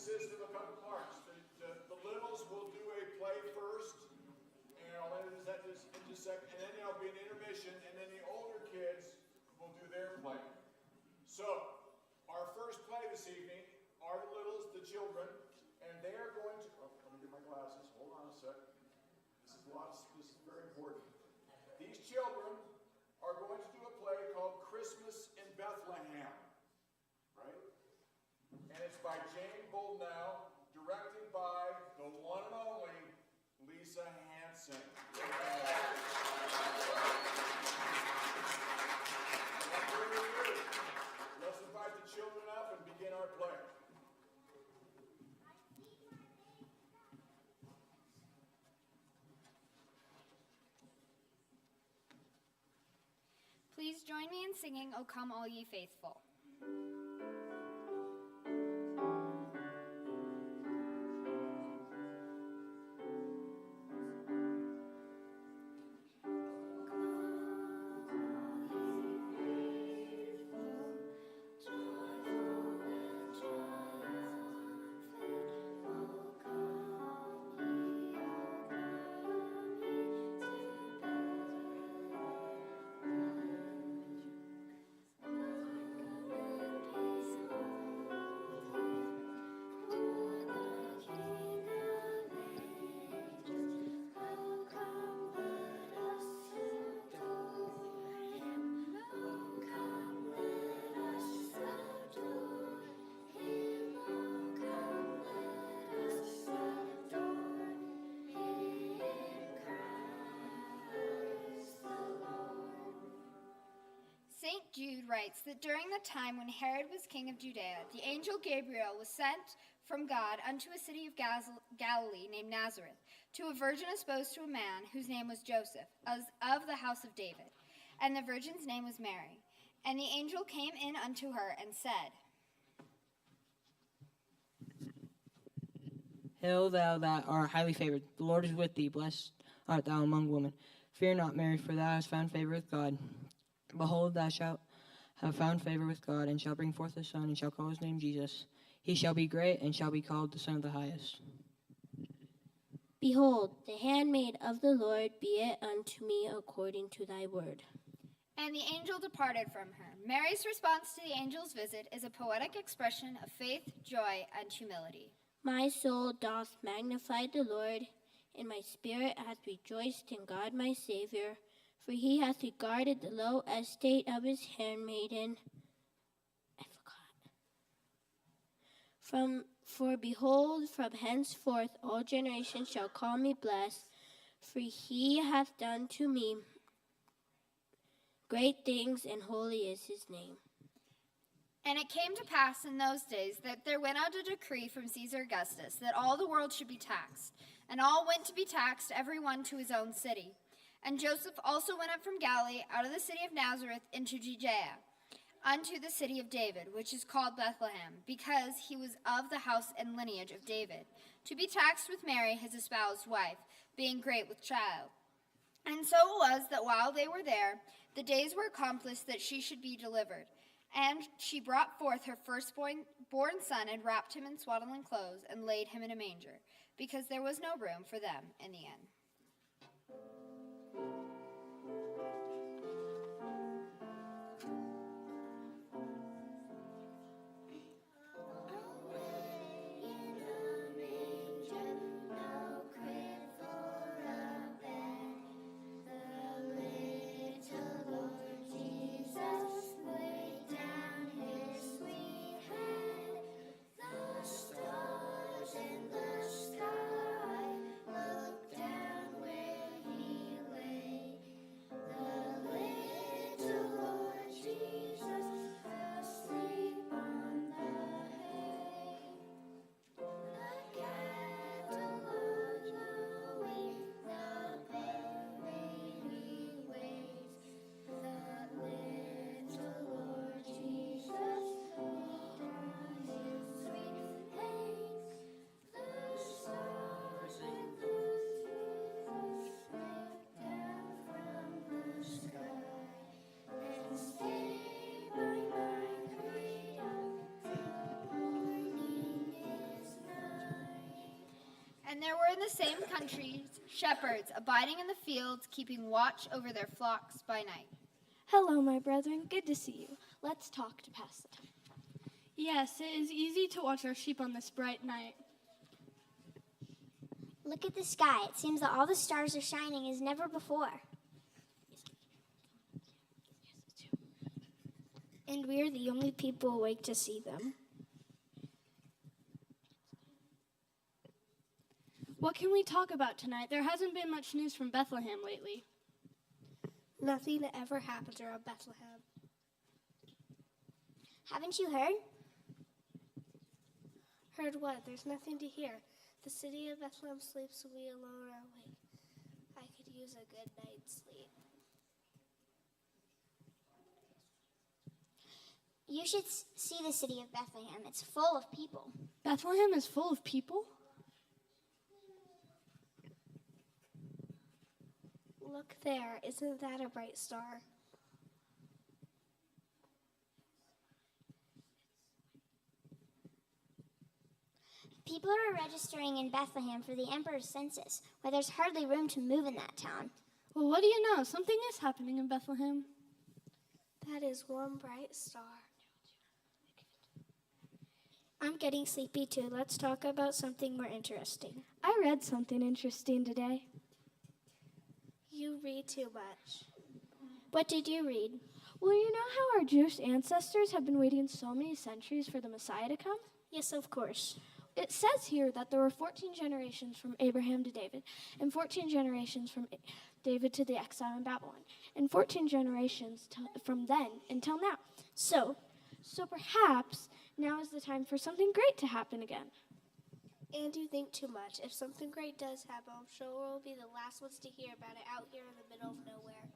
consist of a couple parts. The littles will do a play first, and I'll introduce that in just a second, and then there'll be an intermission, and then the older kids will do their play. So, our first play this evening are the littles, the children, and they are going to, oh, let me get my glasses, hold on a sec. This is very important. These children are going to do a play called Christmas in Bethlehem, right? And it's by Jane Boldenau, directed by the one and only Lisa Hanson. Let's invite the children up and begin our play. Please join me in singing, O Come All Ye Faithful. St. Jude writes that during the time when Herod was king of Judea, the angel Gabriel was sent from God unto a city of Galilee named Nazareth, to a virgin espoused to a man whose name was Joseph, of the house of David. And the virgin's name was Mary. And the angel came in unto her and said, Hail, thou that art highly favored, the Lord is with thee, blessed art thou among women. Fear not, Mary, for thou hast found favor with God. Behold, thou shalt have found favor with God, and shalt bring forth a son, and shall call his name Jesus. He shall be great, and shall be called the Son of the Highest. Behold, the handmaid of the Lord, be it unto me according to thy word. And the angel departed from her. Mary's response to the angel's visit is a poetic expression of faith, joy, and humility. My soul doth magnify the Lord, and my spirit hath rejoiced in God my Savior, for he hath regarded the low estate of his handmaiden. For behold, from henceforth all generations shall call me blessed, for he hath done to me great things, and holy is his name. And it came to pass in those days that there went out a decree from Caesar Augustus that all the world should be taxed. And all went to be taxed, every one to his own city. And Joseph also went up from Galilee, out of the city of Nazareth, into Judea, unto the city of David, which is called Bethlehem, because he was of the house and lineage of David, to be taxed with Mary, his espoused wife, being great with child. And so it was that while they were there, the days were accomplished that she should be delivered. And she brought forth her firstborn son, and wrapped him in swaddling clothes, and laid him in a manger, because there was no room for them in the inn. Stars in the sky look down. And there were in the same countries shepherds abiding in the fields, keeping watch over their flocks by night. Hello, my brethren. Good to see you. Let's talk to pass the time. Yes, it is easy to watch our sheep on this bright night. Look at the sky. It seems that all the stars are shining as never before. And we are the only people awake to see them. What can we talk about tonight? There hasn't been much news from Bethlehem lately. Nothing ever happens around Bethlehem. Haven't you heard? Heard what? There's nothing to hear. The city of Bethlehem sleeps, so we alone are awake. I could use a good night's sleep. You should see the city of Bethlehem. It's full of people. Bethlehem is full of people? Look there. Isn't that a bright star? People are registering in Bethlehem for the emperor's census, where there's hardly room to move in that town. Well, what do you know? Something is happening in Bethlehem. That is one bright star. I'm getting sleepy too. Let's talk about something more interesting. I read something interesting today. You read too much. What did you read? Well, you know how our Jewish ancestors have been waiting so many centuries for the Messiah to come? Yes, of course. It says here that there were 14 generations from Abraham to David, and 14 generations from David to the exile in Babylon, and 14 generations from then until now. So perhaps now is the time for something great to happen again. And you think too much. If something great does happen, I'm sure we'll be the last ones to hear about it out here in the middle of nowhere.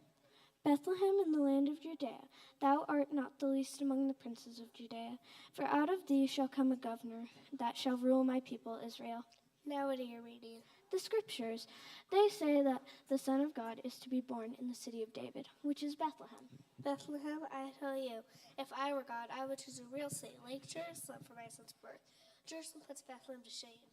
Bethlehem in the land of Judea, thou art not the least among the princes of Judea, for out of thee shall come a governor that shall rule my people Israel. Now what are you reading? The scriptures, they say that the Son of God is to be born in the city of David, which is Bethlehem. Bethlehem, I tell you, if I were God, I would choose a real city like Jerusalem for my son's birth. Jerusalem puts Bethlehem to shame.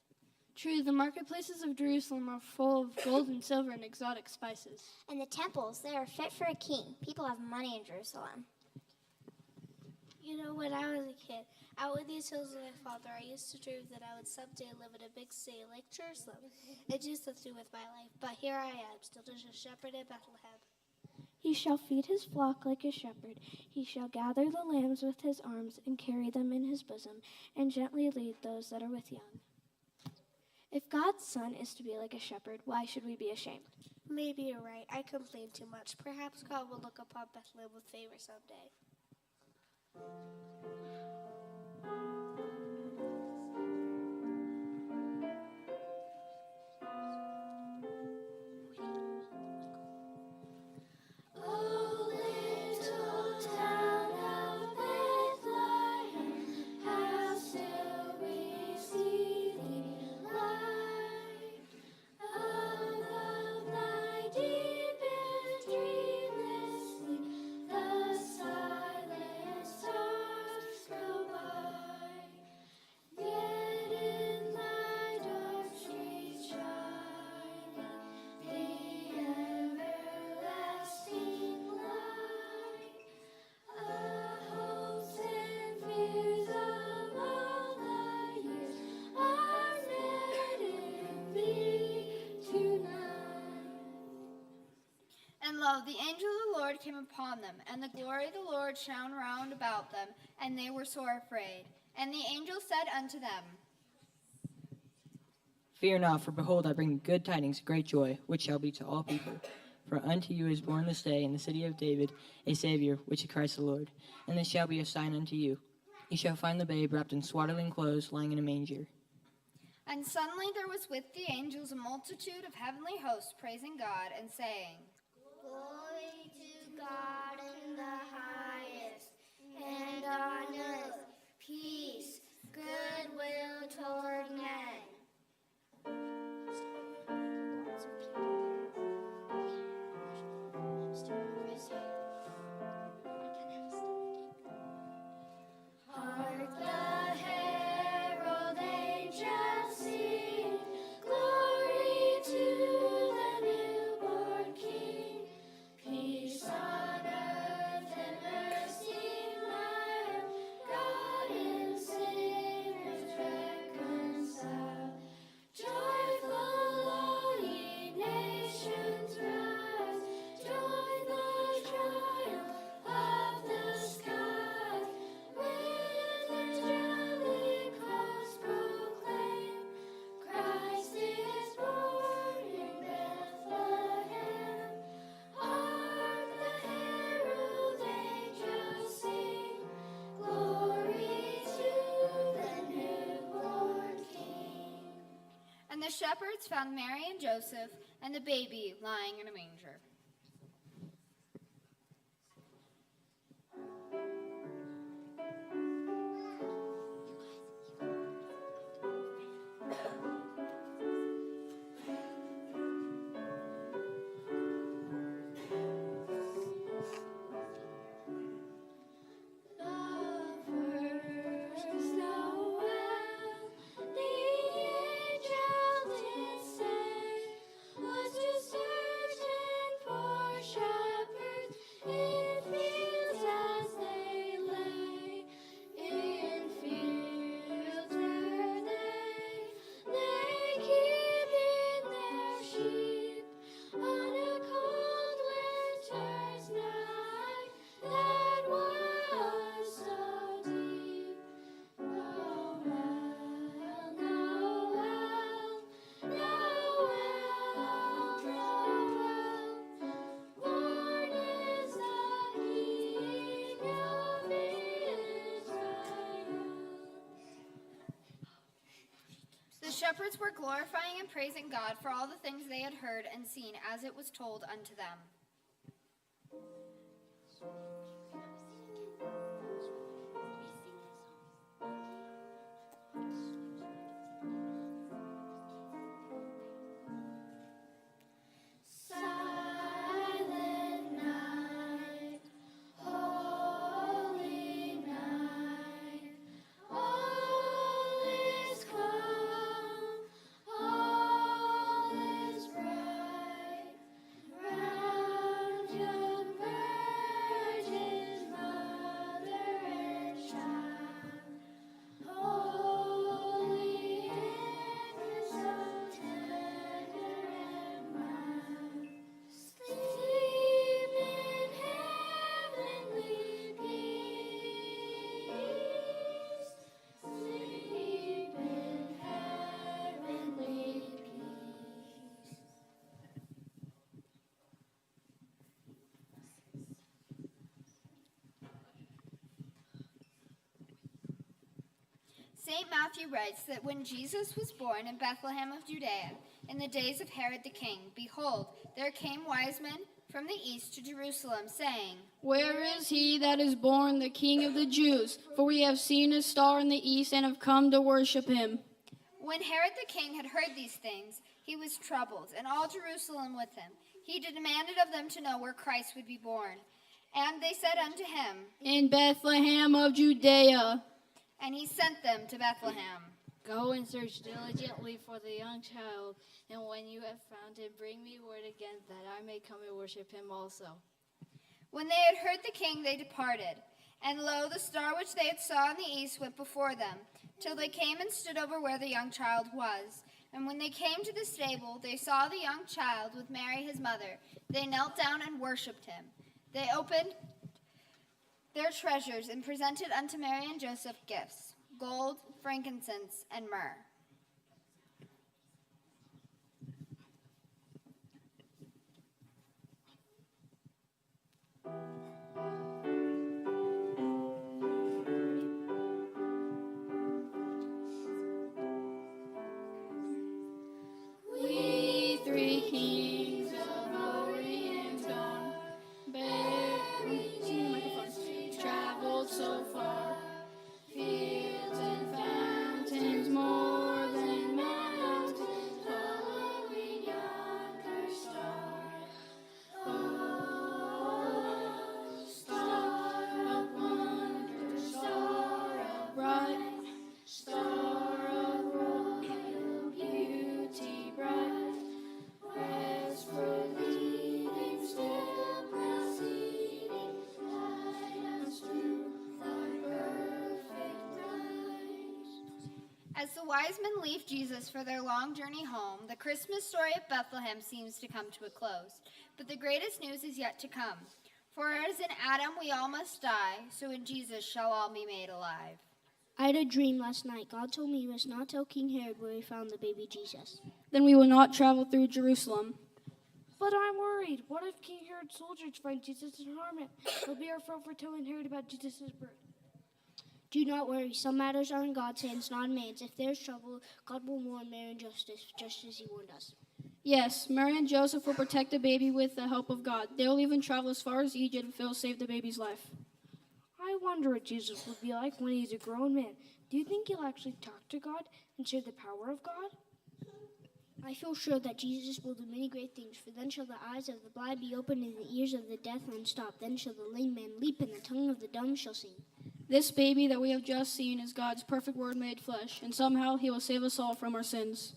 True, the marketplaces of Jerusalem are full of gold and silver and exotic spices. And the temples, they are fit for a king. People have money in Jerusalem. You know, when I was a kid, out in these hills with my father, I used to dream that I would someday live in a big city like Jerusalem and do something with my life. But here I am, still just a shepherd in Bethlehem. He shall feed his flock like a shepherd. He shall gather the lambs with his arms and carry them in his bosom, and gently lead those that are with young. If God's son is to be like a shepherd, why should we be ashamed? Maybe you're right. I complain too much. Perhaps God will look upon Bethlehem with favor someday. And lo, the angel of the Lord came upon them, and the glory of the Lord shone round about them, and they were sore afraid. And the angel said unto them, Fear not, for behold, I bring you good tidings of great joy, which shall be to all people. For unto you is born this day in the city of David a Savior, which is Christ the Lord. And this shall be a sign unto you. You shall find the babe wrapped in swaddling clothes, lying in a manger. And suddenly there was with the angels a multitude of heavenly hosts, praising God, and saying, Glory to God in the highest, and on earth peace, goodwill toward men. Hark the herald angels sing, glory the shepherds found Mary and Joseph and the baby lying in a manger. The shepherds were glorifying and praising God for all the things they had heard and seen as it was told unto them. St. Matthew writes that when Jesus was born in Bethlehem of Judea, in the days of Herod the king, behold, there came wise men from the east to Jerusalem, saying, Where is he that is born the King of the Jews? For we have seen his star in the east and have come to worship him. When Herod the king had heard these things, he was troubled, and all Jerusalem with him. He demanded of them to know where Christ would be born. And they said unto him, In Bethlehem of Judea. And he sent them to Bethlehem. Go and search diligently for the young child, and when you have found him, bring me word again, that I may come and worship him also. When they had heard the king, they departed. And lo, the star which they had saw in the east went before them, till they came and stood over where the young child was. And when they came to the stable, they saw the young child with Mary his mother. They knelt down and worshipped him. They opened their treasures and presented unto Mary and Joseph gifts, gold, frankincense, and myrrh. We three kings of Orient come, traveled so far, fields and fountains more than mountains, following yonder star. Oh, star of wonder, star of bright, star of royal beauty bright, westward leading, still proceeding, guide us through thy perfect light. As the wise men leave Jesus for their long journey home, the Christmas story of Bethlehem seems to come to a close. But the greatest news is yet to come. For as in Adam we all must die, so in Jesus shall all be made alive. I had a dream last night. God told me he must not tell King Herod where he found the baby Jesus. Then we will not travel through Jerusalem. But I'm worried. What if King Herod's soldiers find Jesus and harm him? It'll be our fault for telling Herod about Jesus' birth. Do not worry. Some matters are in God's hands, not in man's. If there's trouble, God will warn Mary and Joseph, just as he warned us. Yes, Mary and Joseph will protect the baby with the help of God. They will even travel as far as Egypt if it will save the baby's life. I wonder what Jesus will be like when he's a grown man. Do you think he'll actually talk to God and share the power of God? I feel sure that Jesus will do many great things, for then shall the eyes of the blind be opened and the ears of the deaf unstopped. Then shall the lame man leap and the tongue of the dumb shall sing. This baby that we have just seen is God's perfect word made flesh, and somehow he will save us all from our sins.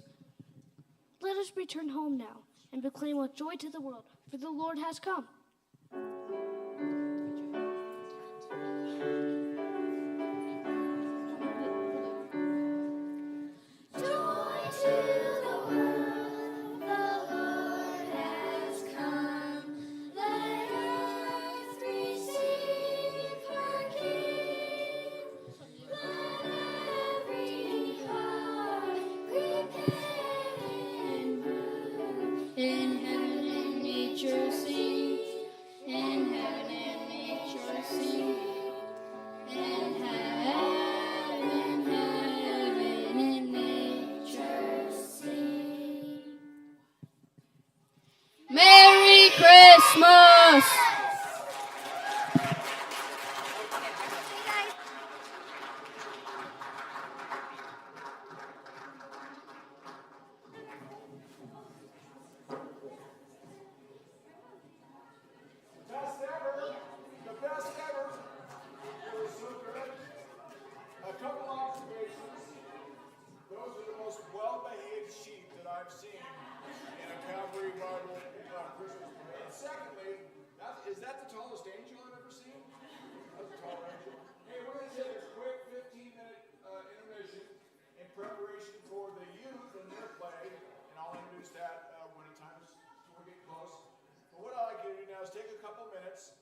Let us return home now and proclaim with joy to the world, for the Lord has come. In heaven and nature sing, in heaven and nature sing, in heaven and nature sing. Merry Christmas! Best ever. The best ever. It was so good. A couple observations. Those are the most well-behaved sheep that I've seen in a Calvary Bible Christmas parade. And secondly, is that the tallest angel I've ever seen? That's a tall angel. Hey, we're going to take a quick 15-minute intermission in preparation for the youth and their play. And I'll introduce that when we get close. But what I like you to do now is take a couple minutes,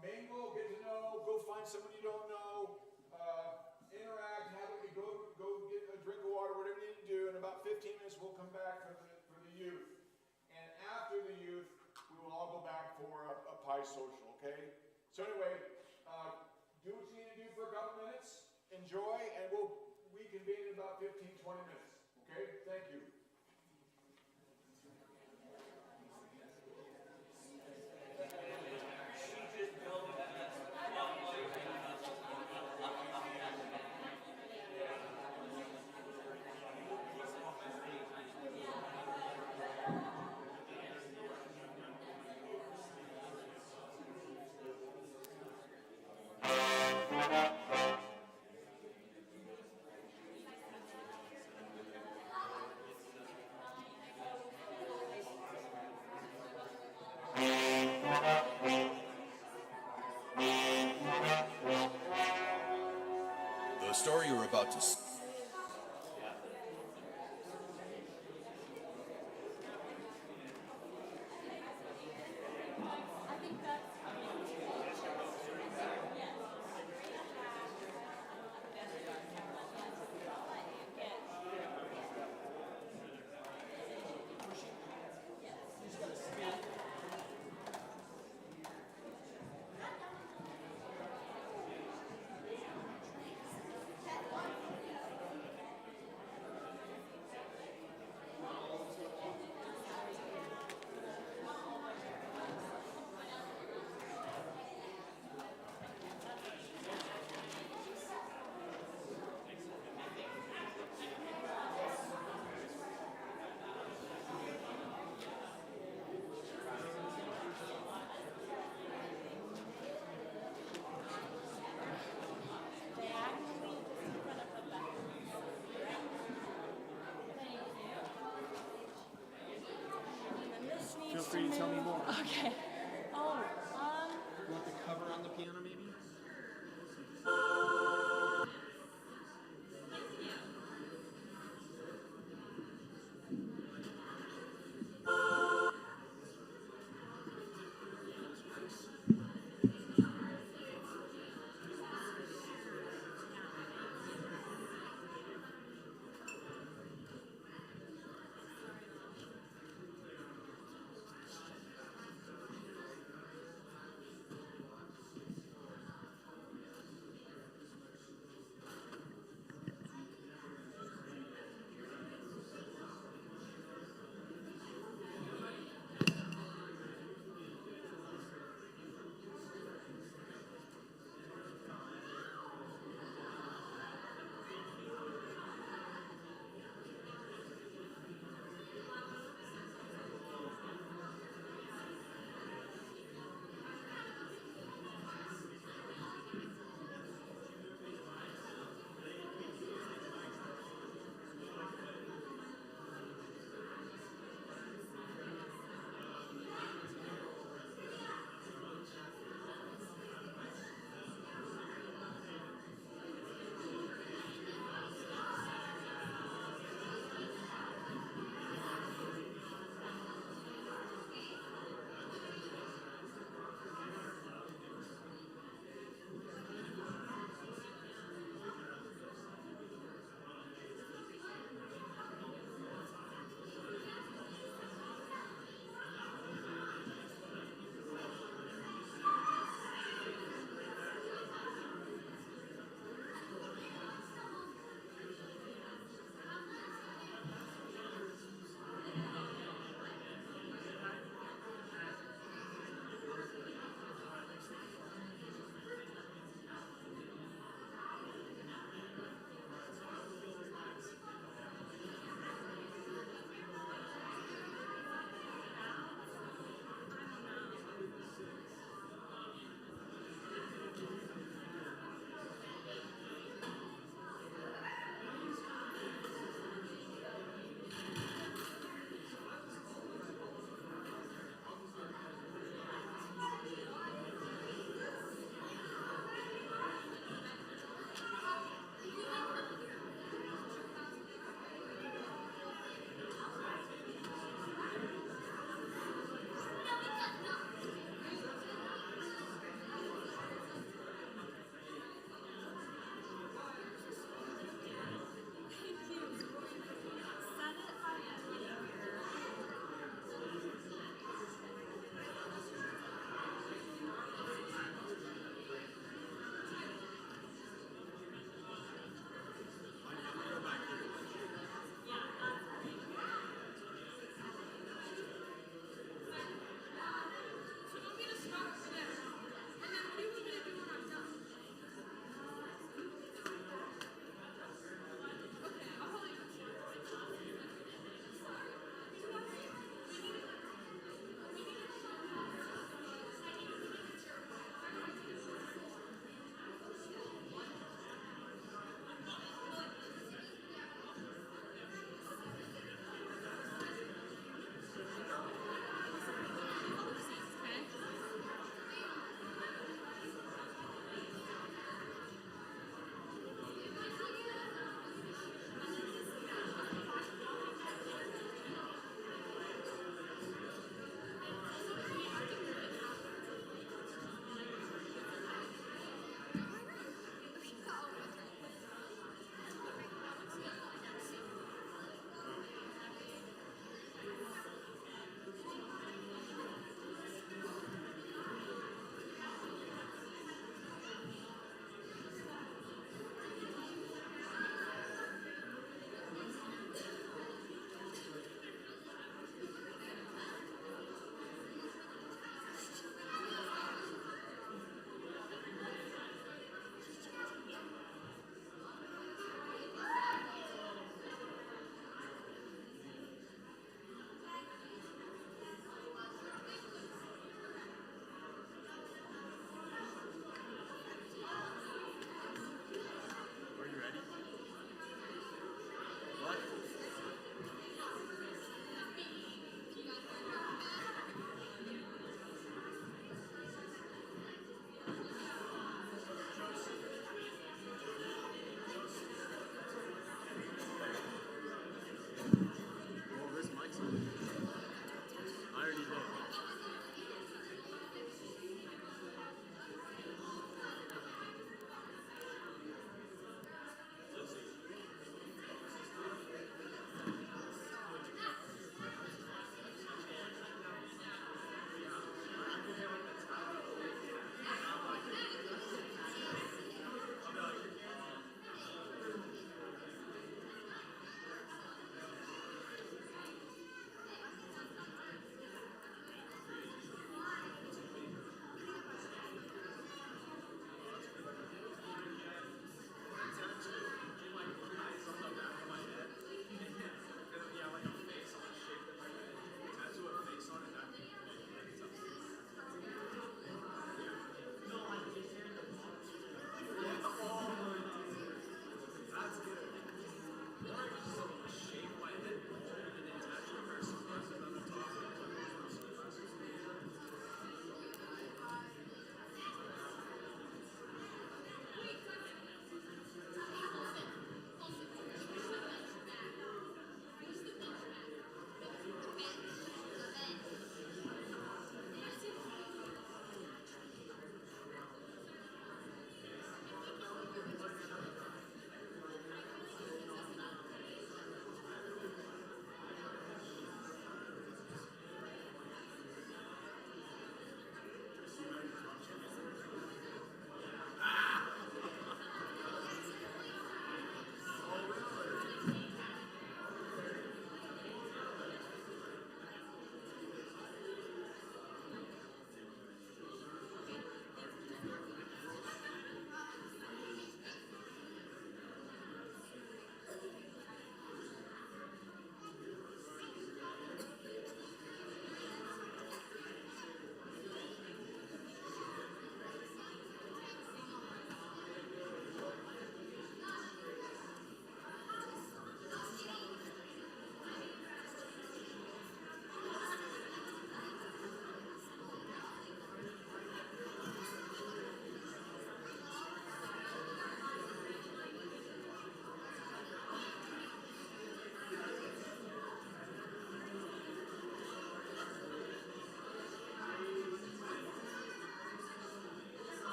mingle, get to know, go find someone you don't know, interact, go get a drink of water, whatever you need to do. In about 15 minutes, we'll come back for the youth. And after the youth, we will all go back for a pie social, okay? So anyway, do what you need to do for a couple minutes, enjoy, and we'll reconvene in about 15, 20 minutes, okay? Thank you. The story you're about to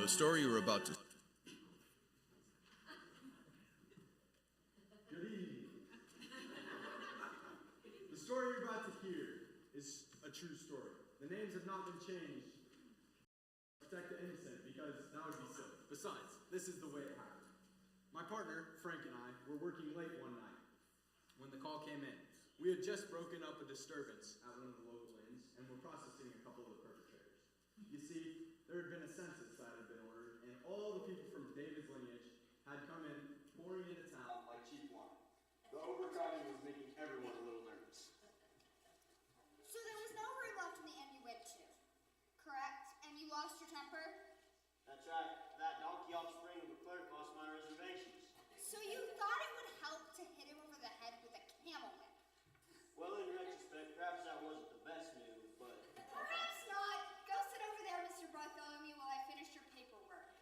The story you're about to Good evening. The story you're about to hear is a true story. The names have not been changed to protect the innocent because that would be silly. Besides, this is the way it happened. My partner, Frank, and I were working late one night when the call came in. We had just broken up a disturbance at one of the local inns and were processing a couple of the perpetrators. You see, there had been a census that had been ordered, and all the people from David's lineage had come in, pouring into town like cheap wine. The overcrowding was making everyone a little nervous. So there was no room left in the inn you went to, correct? And you lost your temper? That's right. That donkey offspring of a clerk lost my reservations. So you thought it would help to hit him over the head with a camel whip? Well, in retrospect, perhaps that wasn't the best move, but... Perhaps not. Go sit over there, Mr. Bartholomew, while I finish your paperwork.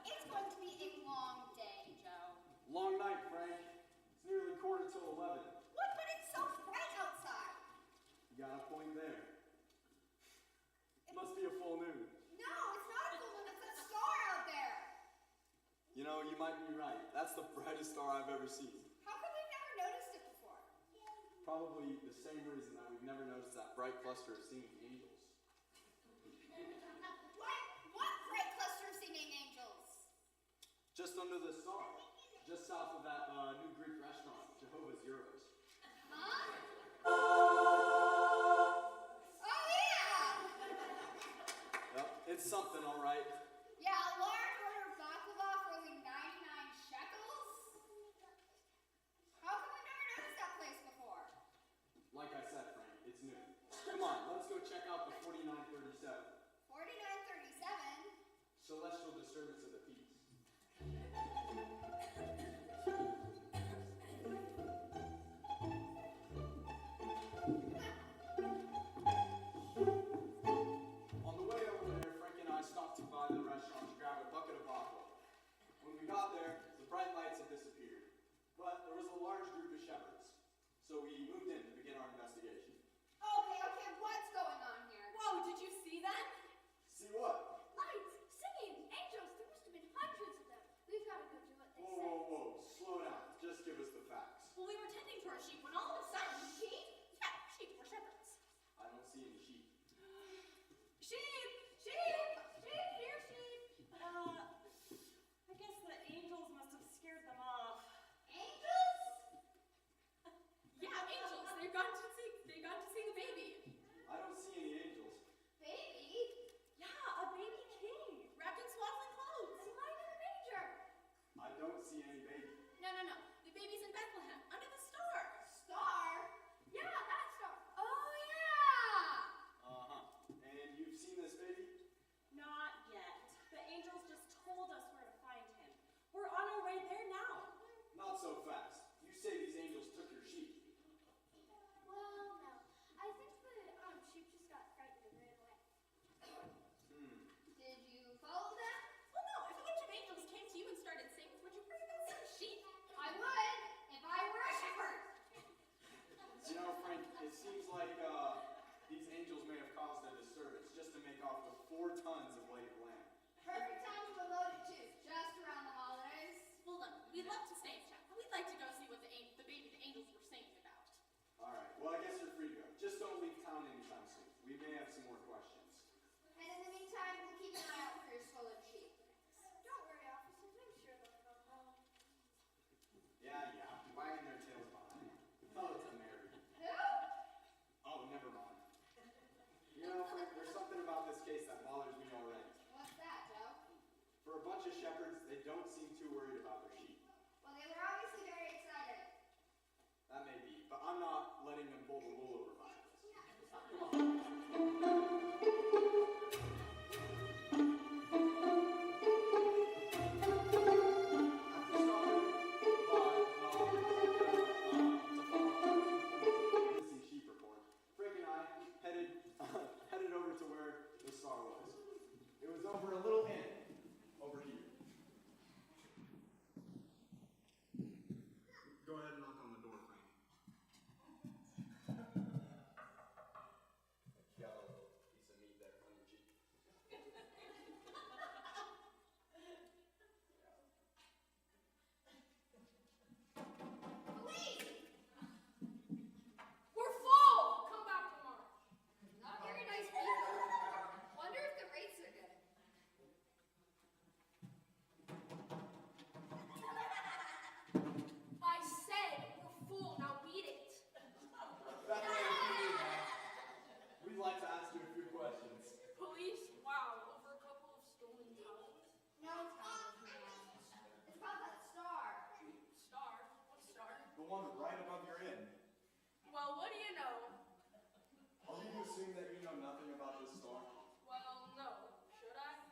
It's going to be a long day, Joe. Long night, Frank. It's nearly 11:15. What? But it's so bright outside. You got a point there. It must be a full moon. No, it's not a full moon. It's a star out there. You know, you might be right. That's the brightest star I've ever seen. How come we've never noticed it before? Probably the same reason that we've never noticed that bright cluster of singing angels. What bright cluster of singing angels? Just under the star. Just south of that new Greek restaurant, Jehovah's Euros. Huh? Oh, yeah! Yep, it's something, all right. Yeah, a large order of baklava for only 99 shekels? How come we've never noticed that place before? Like I said, Frank, it's new. Come on, let's go check out the 4937. 4937? Celestial disturbance of the peace. On the way over there, Frank and I stopped by the restaurant to grab a bucket of baklava. When we got there, the bright lights had disappeared, but there was a large group of shepherds, so we moved in to begin our investigation. Okay, what's going on here? Whoa, did you see that? See what? Lights, singing, angels. There must have been hundreds of them. We've got to go do what they Whoa, say. whoa, whoa, slow down. Just give us the facts. Well, we were tending to our sheep when all of a sudden, sheep? Yeah, sheep were shepherds. I don't see any sheep. Sheep! Sheep! Sheep! Here, sheep! I guess the angels must have scared them off. Angels? Yeah, angels. They've gone to see the baby. I don't see any angels. Baby? Yeah, a baby king, wrapped in swaddling clothes. Lying in a manger. I don't see any baby. No. The baby's in Bethlehem, under the star. Star? Yeah, that star. Oh, yeah! Uh-huh. And you've seen this baby? Not yet. The angels just told us where to find him. We're on our way there now. Not so fast. You say these angels took your sheep. Well, no. I think the sheep just got frightened and ran away. Did you follow them? Well, no. If a bunch of angels came to you and started singing, would you worry about some sheep? I would, if I were a shepherd. You know, Frank, it seems like these angels may have caused a disturbance just to make off with 4 tons of weight of lamb. Perfect time to unload it too, just around the holidays. Well, look, we'd love to stay and chat, but we'd like to go see what the baby the angels were singing about. All right. Well, I guess you're free to go. Just don't leave town anytime soon. We may have some more questions. And in the meantime, we'll keep an eye out for your stolen sheep. Don't worry, officers. I'm sure they'll come home. Yeah, wagging their tails behind. Tell it to Mary. Who? Oh, never mind. You know, Frank, there's something about this case that bothers me already. What's that, Joe? For a bunch of shepherds, they don't seem too worried about their sheep. Well, they were obviously very excited. That may be, but I'm not letting them pull the wool over my eyes. Come on. Missing sheep report. Frank and I headed over to where the star was. It was over a little inn over here. Go ahead and knock on the door, Frank. Got a little piece of meat there on your cheek. like to ask you a few questions. Police? Wow, over a couple of stolen towels. No, Thomas, it's called that star. Star? What star? The one right above your inn. Well, what do you know? Are we to assume that you know nothing about this storm? Well, no. Should I?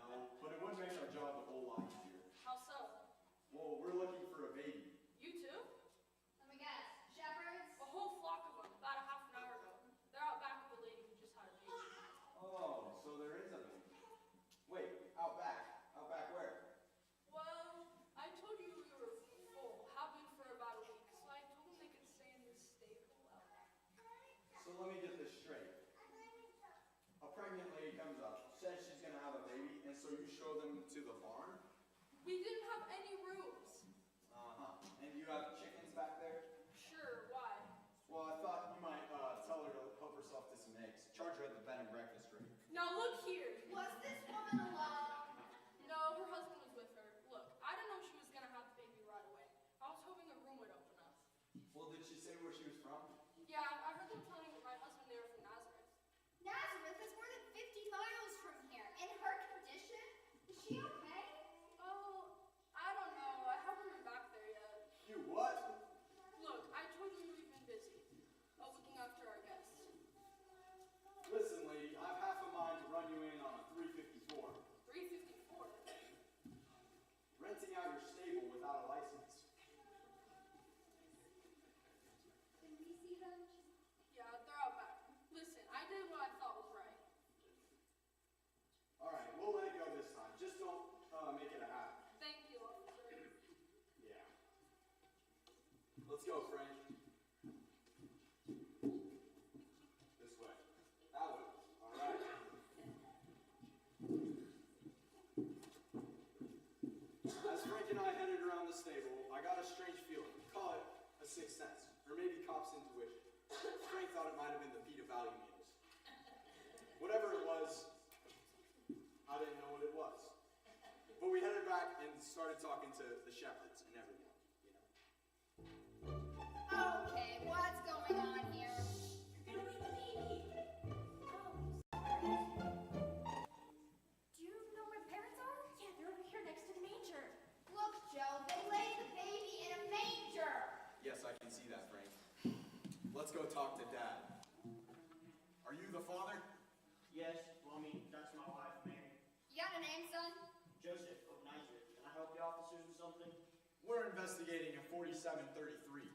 No, but it would make our job a whole lot easier. How so? Well, we're looking for a baby. You too? Let me guess. Shepherds? A whole flock of them, about a half an hour ago. They're out back with the lady who just had a baby. Oh, so there is a baby. Wait, out back? Out back where? Well, I told you we were full, have been for about a week, so I told them they could stay in this stable out back. So let me get this straight. A pregnant lady comes up, says she's gonna have a baby, and so you show them to the barn? We didn't have any rooms. Uh-huh. And you have chickens back there? Sure, why? Well, I thought you might tell her to help herself to some eggs. Charge her at the bed and breakfast rate. Now look here. Was this woman alone? No, her husband was with her. Look, I didn't know she was gonna have the baby right away. I was hoping a room would open up. Well, did she say where she was from? Yeah, I heard them telling my husband they were from Nazareth. Nazareth is more than 50 miles from here. In her condition? Is she okay? Oh, I don't know. I haven't been back there yet. You what? Look, I told you we've been busy, looking after our guests. Listen, lady, I've half a mind to run you in on a 354. 354. Renting out your stable without a license. Can we see them? Yeah, they're out back. Listen, I did what I thought was right. All right, we'll let it go this time. Just don't make it a habit. Thank you, officer. Yeah. Let's go, Frank. This way. That way. All right. As Frank and I headed around the stable, I got a strange feeling. Call it a sixth sense, or maybe cop's intuition. Frank thought it might have been the Peter Value meals. Whatever it was, I didn't know what it was. But we headed back and started talking to the shepherds and everyone, you know. Okay, what's going on here? You're gonna make a baby. Do you know where the parents are? Yeah, they're over here next to the manger. Look, Joe, they laid the baby in a manger. Yes, I can see that, Frank. Let's go talk to Dad. Are you the father? Yes, well, I mean, that's my wife, Mary. You got a name, son? Joseph of Nazareth. Can I help the officers with something? We're investigating a 4733.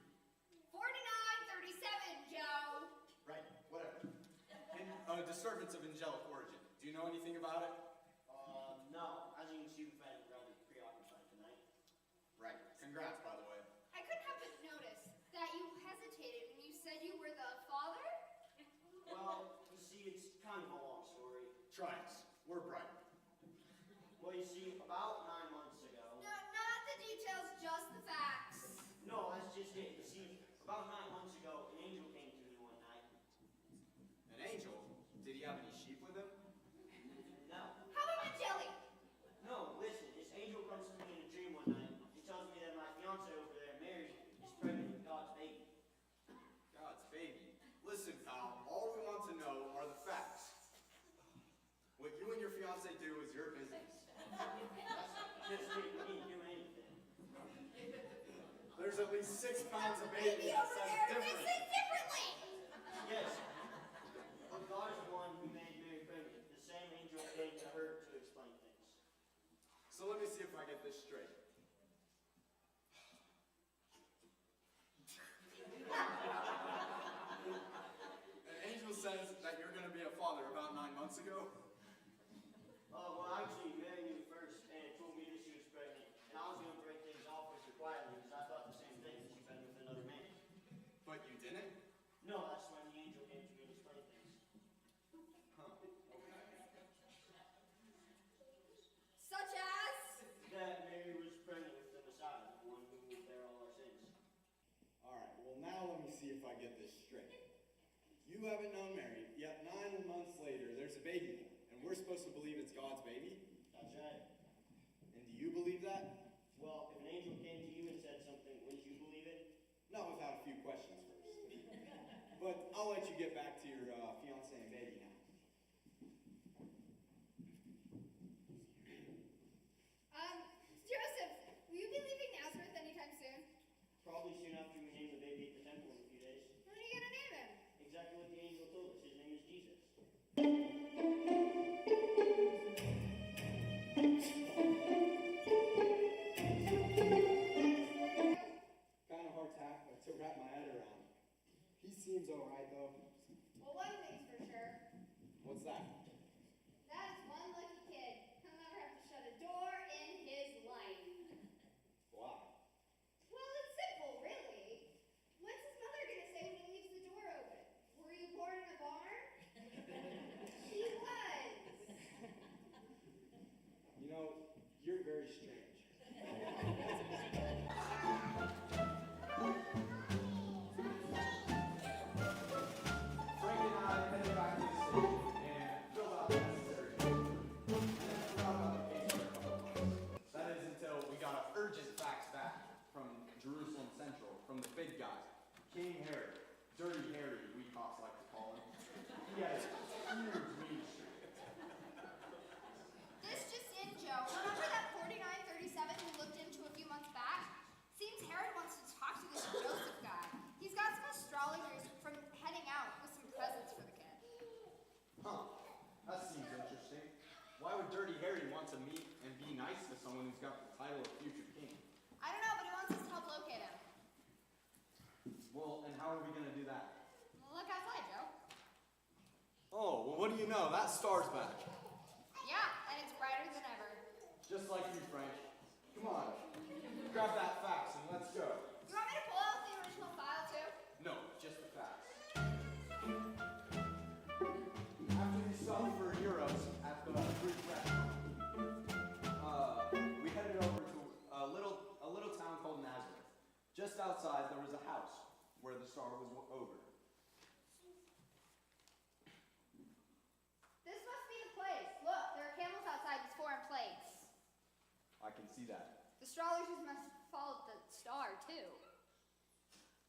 4937, Joe. Right, whatever. And a disturbance of angelic origin. Do you know anything about it? No. As you can see, we've been rather preoccupied tonight. Right. Congrats, by the way. I couldn't help but notice that you hesitated when you said you were the father. Well, you see, it's kind of a long story. Try us. We're bright. Well, you see, about 9 months ago... No, not the details, just the facts. No, that's just it. You see, about 9 months ago, an angel came to me one night. An angel? Did he have any sheep with him? No. How about a jelly? No, listen, this angel comes to me in a dream one night. He tells me that my fiance over there, Mary, is pregnant with God's baby. God's baby. Listen, pal, all we want to know are the facts. What you and your fiance do is your business. That's just it. We didn't do anything. There's at least 6 pounds of baby that over says there different. missing differently. Yes. But God is the one who made Mary pregnant. The same angel came to her to explain things. So let me see if I get this straight. An angel says that you're going to be a father about 9 months ago? Well, actually, Mary knew first and told me that she was pregnant. And I was going to break things off with her quietly because I thought the same thing, that she'd been with another man. But you didn't? No, that's when the angel came to me to explain things. Huh. Okay. Such as? That Mary was pregnant with the Messiah, the one who will bear all our sins. Alright, well now let me see if I get this straight. You haven't known Mary, yet 9 months later there's a baby born, and we're supposed to believe it's God's baby? That's right. And do you believe that? Well, if an angel came to you and said something, wouldn't you believe it? Not without a few questions first. But I'll let you get back to your fiance to meet and be nice to someone who's got the title of future king? I don't know, but he wants us to help locate him. Well, and how are we going to do that? Look outside, Joe. Oh, well, what do you know? That star's back. Yeah, and it's brighter than ever. Just like you, Frank. Come on. Grab that fax and let's go. You want me to pull out the original file, too? No, just the facts. After we stopped for gyros at the Greek restaurant, we headed over to a little town called Nazareth. Just outside, there was a house where the star was over. This must be the place. Look, there are camels outside with foreign plates. I can see that. The astrologers must have followed the star, too.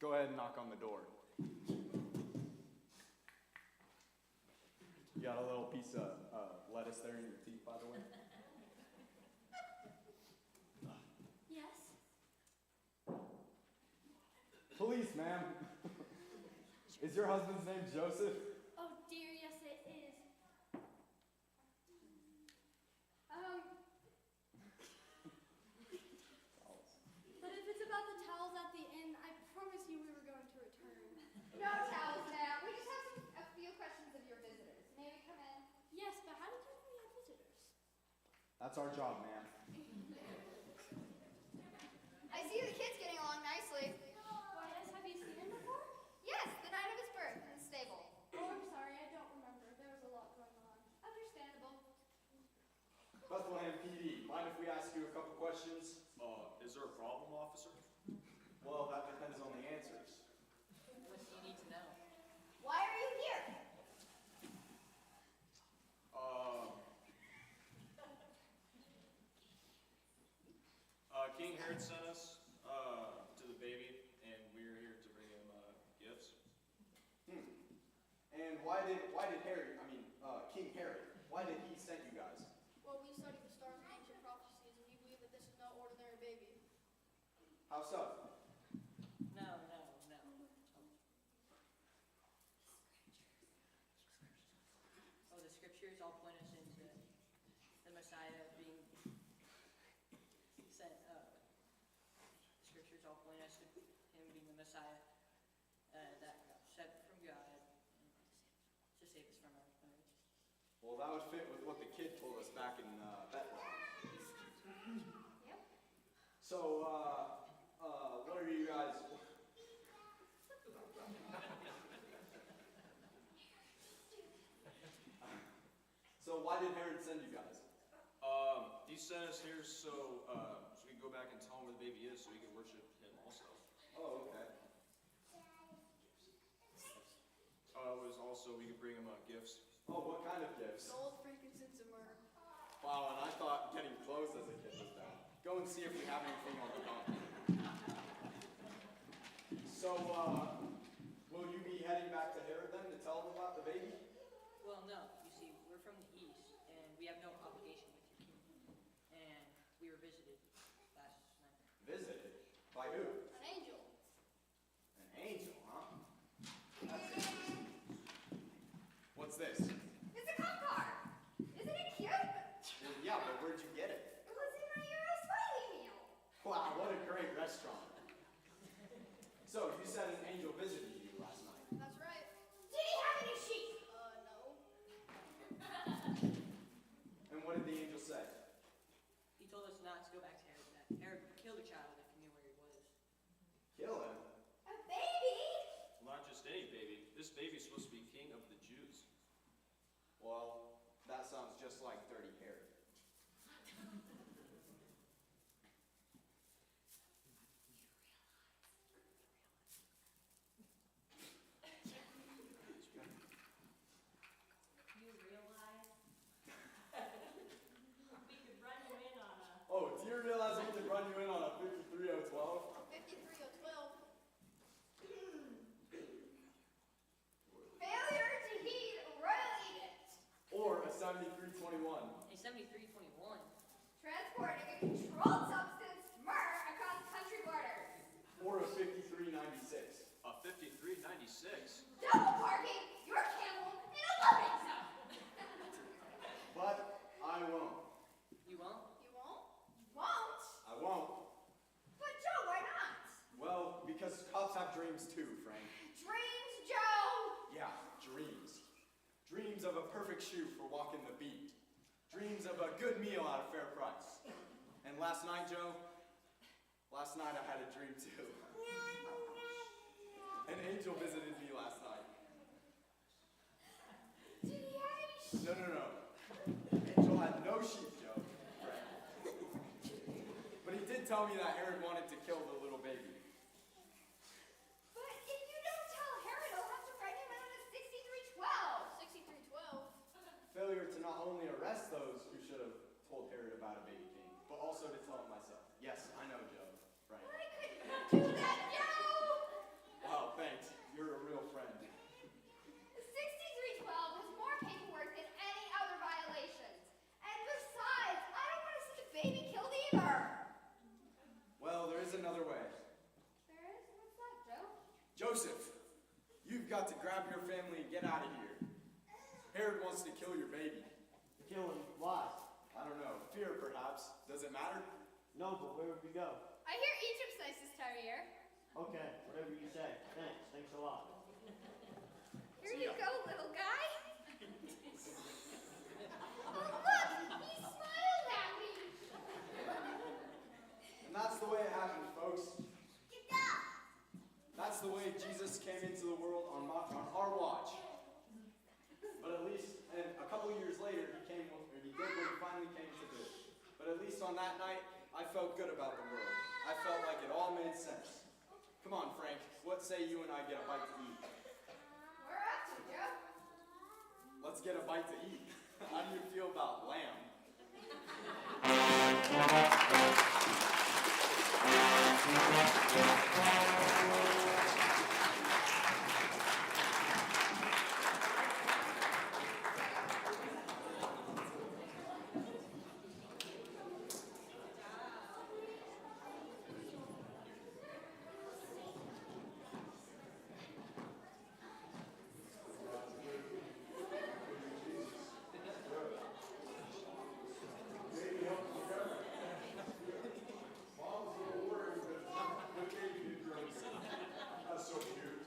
Go ahead and knock on the door. You got a little piece of lettuce there in your teeth, by the way? Yes? Police, ma'am. Is your husband's name Joseph? Oh dear, yes it is. But if it's about the towels at the inn, I promise you we were going to return. No towels now. We just have a few questions of your visitors. May we come in? Yes, but how did you know we had visitors? That's our job, ma'am. I see the kid's getting along nicely. Why, yes, have you seen him before? Yes, the night of his birth in the stable. Oh, I'm sorry, I don't remember. There was a lot going on. Understandable. Bethlehem PD, mind if we ask you a couple questions? Is there a problem, officer? Well, that depends on the answers. What do you need to know? Why are you here? King Herod sent us to the baby, and we're here to bring him gifts. And why did King Herod, why did he send you guys? Well, we studied the stars and ancient prophecies, and we believe that this is no ordinary baby. How so? No. Oh, the scriptures all point us into the Messiah being sent. The scriptures all point us to him being the Messiah that got sent from God to save us from our enemies. Well, that would fit with what the kid told us back in Bethlehem. Yep. So, what are you guys? So why did Herod send you guys? He sent us here so we can go back and tell him where the baby is, so we can worship him also. Oh, okay. It was also we could bring him gifts. Oh, what kind of gifts? Gold, frankincense, and myrrh. Wow, and I thought getting clothes as a kid was bad. Go and see if we have anything on the donkey. So, will you be heading back to Herod then to tell him about the baby? Well, no. You see, we're from the east, and we have no obligation with your king. And we were visited last night. Visited? By who? An angel. An angel, huh? That's interesting. What's this? It's a cop car. Isn't it cute? Well, yeah, but where'd you get it? It was in my Smiley meal. Wow, what a great restaurant. So, you said an angel visited you last night. That's right. Did he have any sheep? No. And what did the angel say? He told us not to go back to Herod, that Herod would kill the child if he knew where he was. Kill him? A baby? Well, not just any baby. This baby's supposed to be king of the Jews. Well, that sounds just like Dirty Herod. You realize we could run you in on a Oh, do you realize we could run you in on a 53012? 53012. Failure to heed royal edict. Or a 7321? A 7321. Transporting a controlled substance, myrrh, across country borders. Or a 5396? A 5396. Double parking your camel in a loading zone. But I won't. You shoe for walking the beat. Dreams of a good meal at a fair price. And last night, Joe, I had a dream too. An angel visited me last night. Did he have any sheep? No. Angel had no sheep, Joe. But he did tell me that Herod wanted to kill the little baby. But if you don't tell Herod, I'll have to write him out a 6312. 6312? Failure to not only arrest those who should have told Herod about a baby king, but also to tell him myself. Yes, I know, Joe. Right. I couldn't do that, Joe! Wow, thanks. You're a real friend. 6312 has more paperwork than any other violations. And besides, I don't want to see the baby killed either. Well, there is another way. There is? What's that, Joe? Joseph, you've got to grab your family and get out of here. Herod wants to kill your baby. Kill him. Why? I don't know. Fear, perhaps. Does it matter? No, but where would we go? I hear Egypt's nice this time of year. Okay, whatever you say. Thanks. Thanks a lot. Here you go, little guy. Oh, look! He smiled at me. And that's the way it happened, folks. That's the way Jesus came into the world on our watch. But at least, and a couple years later, he did what he finally came to do. But at least on that night, I felt good about the world. I felt like it all made sense. Come on, Frank. What say you and I get a bite to eat? We're up to, Joe. Let's get a bite to eat. How do you feel about lamb? That's so cute.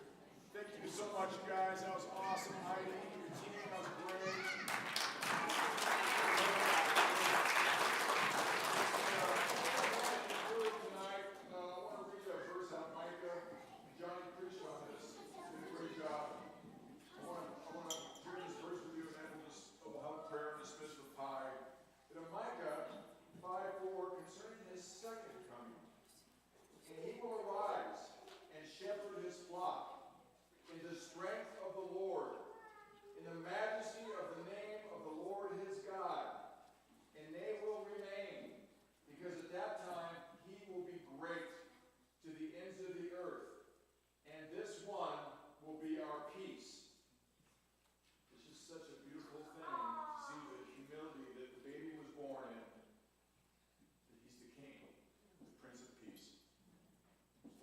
Thank you so much, guys. That was awesome. Heidi, your team, that was great. Tonight, I want to read a verse out of Micah. Johnny preached on this. Did a great job. I want to share this verse with you, and then we'll have prayer and dismiss with pie. But in Micah 5:4, concerning his second coming, and he will arise and shepherd his flock in the strength of the Lord, in the majesty of the name of the Lord his God. And they will remain, because at that time he will be great to the ends of the earth. And this one will be our peace. It's just such a beautiful thing to see the humility that the baby was born in. That he's the king, the Prince of Peace.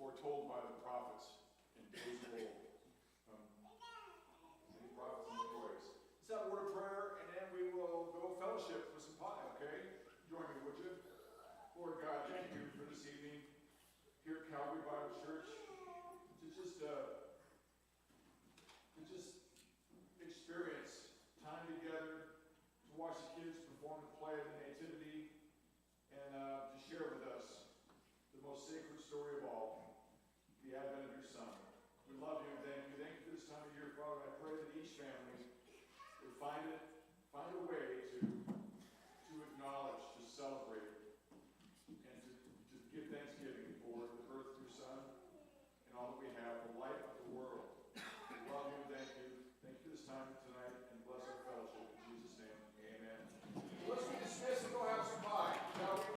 Foretold by the prophets in days of old. Many prophets and stories. Let's have a word of prayer, and then we will go fellowship with some pie, okay? Join me, would you? Lord God, thank you for this evening here at Calvary Bible Church to just experience time together, to watch the kids perform and play in the